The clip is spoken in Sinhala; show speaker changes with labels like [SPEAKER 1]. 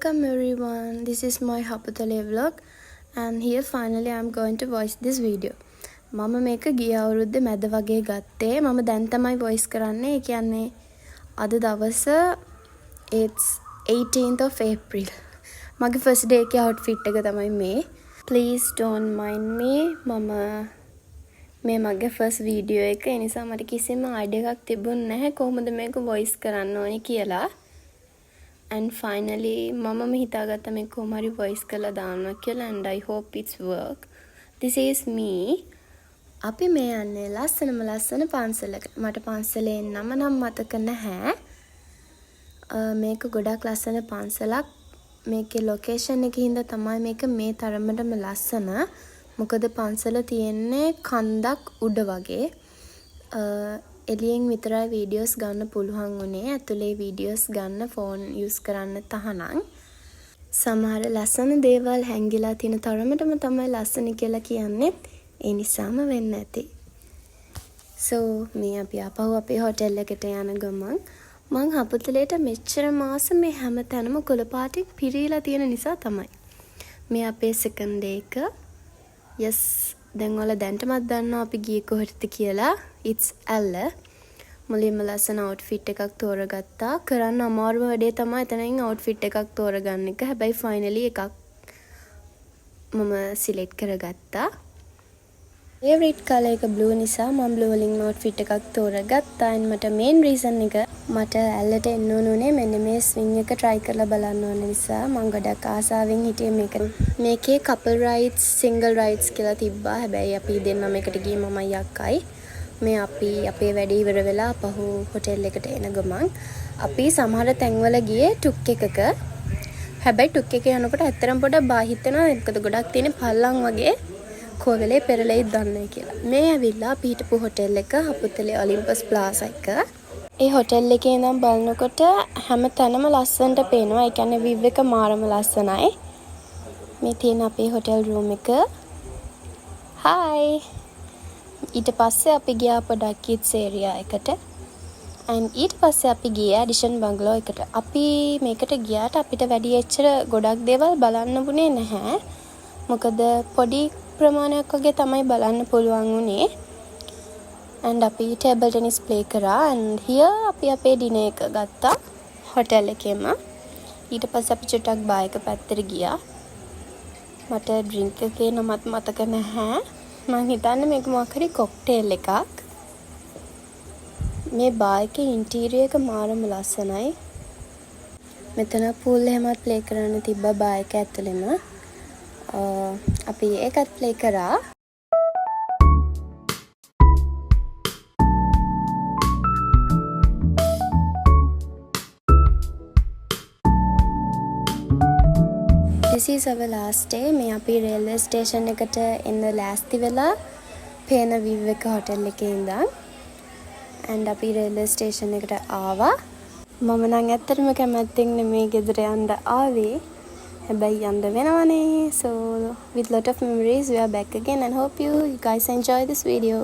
[SPEAKER 1] Welcome everyone, this is my Haputale vlog and here finally I am going to voice this video. මම මේක ගිය අවුරුද්දේ මැද වගේ ගත්තේ. මම දැන් තමයි voice කරන්නේ. ඒ කියන්නේ අද දවස it's 18th of April. මගේ first day එකේ outfit එක තමයි මේ. Please don't mind me. මේ මගේ first video එක. ඒ නිසා මට කිසිම idea එකක් තිබුණේ නැහැ කොහොමද මේක voice කරන්න ඕනේ කියලා. And finally මම හිතාගත්තා මේක කොහොම හරි voice කරලා දානවා කියලා and I hope it's work. This is me. අපි මේ යන්නේ ලස්සන පන්සලකට. මට පන්සලේ නම නම් මතක නැහැ. මේක ගොඩක් ලස්සන පන්සලක්. මේකේ ලොකේෂන් එකේ හින්දා තමයි මේක මේ තරමටම ලස්සන. මොකද පන්සල තියෙන්නේ කන්දක් උඩ වගේ. එළියෙන් විතරයි වීඩියෝස් ගන්න පුළුවන් උනේ. ඇතුලේ වීඩියෝස් ගන්න ෆෝන් යූස් කරන්න තහනම්. සමහර ලස්සන දේවල් හැංගිලා තියෙන තරමටම තමයි ලස්සන කියලා කියන්නේ. ඒ නිසාම වෙන්න ඇති. So මේ අපි ආපහු අපේ හොටෙල් එකට යන ගමන් මං හපුතලේට මෙච්චර මාස මේ හැම තැනම කොළ පාටින් පිරීලා තියෙන නිසා තමයි. මේ අපේ second day එක. Yes, දැන් ඔයාලා දැන්ටමත් දන්නවා අපි ගියේ කොහෙටද කියලා. It's Alla. මුලින්ම ලස්සන outfit එකක් තෝරගත්තා. කරන්න අමාරුම වැඩේ තමයි එතනින් outfit එකක් තෝරගන්න එක. හැබැයි finally එකක් මම select කරගත්තා. favorite color එක blue නිසා මම blue වලින් outfit එකක් තෝරගත්තා. and මට main reason එක මට ඇල්ලට එන්න ඕනේ මෙන්න මේ swing එක try කරලා බලන්න ඕන නිසා මම ගොඩක් ආසාවෙන් හිටියේ මේක. මේකේ couple rides, single rides කියලා තිබ්බා. හැබැයි අපි දෙන්නම එකට ගියේ මමයි අක්කයි. මේ අපි අපේ වැඩේ ඉවර වෙලා පහු හොටෙල් එකට එන ගමන් අපි සමහර තැන්වල ගියේ ටුක් එකක. හැබැයි ටුක් එකේ යනකොට ඇත්තටම පොඩක් බය හිතෙනවා. මොකද ගොඩක් තියෙන පල්ලම් වගේ කොවෙලේ පෙරලෙයිද දන්නේ කියලා. මේ ඇවිල්ලා අපි හිටපු හොටෙල් එක හපුතලේ ඔලිම්පස් ප්ලාසා එක. ඒ හොටෙල් එකේ ඉඳන් බලනකොට හැම තැනම ලස්සනට පේනවා. ඒ කියන්නේ view එක මාරම ලස්සනයි. මේ තියෙන අපේ හොටෙල් රූම් එක. Hi. ඊට පස්සේ අපි ගියා පොඩක් kids area එකට. and ඊට පස්සේ අපි ගියා Addison bungalow එකට. අපි මේකට ගියාට අපිට වැඩි එච්චර ගොඩක් දේවල් බලන්න වුණේ නැහැ. මොකද පොඩි ප්‍රමාණයක් වගේ තමයි බලන්න පුළුවන් වුණේ. and අපි table tennis play කරා and here අපි අපේ dinner එක ගත්තා hotel එකේම. ඊට පස්සේ අපි චුට්ටක් බාර් එක පැත්තට ගියා. මට drink එකේ නමත් මතක නැහැ. මම හිතන්නේ මේක මොකක් හරි cocktail එකක්. මේ බාර් එකේ interior එක මාරම ලස්සනයි. මෙතන pool එහෙමත් play කරන්න තිබ්බා බාර් එක ඇතුළෙම. අපි ඒකත් play කරා. This is our last day. මේ අපි railway station එකට එන්න ලෑස්ති වෙලා පේන view එක hotel එකේ ඉඳන් and අපි railway station එකට ආවා. මම නම් ඇත්තටම කැමැත්තෙන් නෙමෙයි ගෙදර යන්න ආවේ. හැබැයි යන්න වෙනවනේ. So with lot of memories we are back again and hope you guys enjoy this video.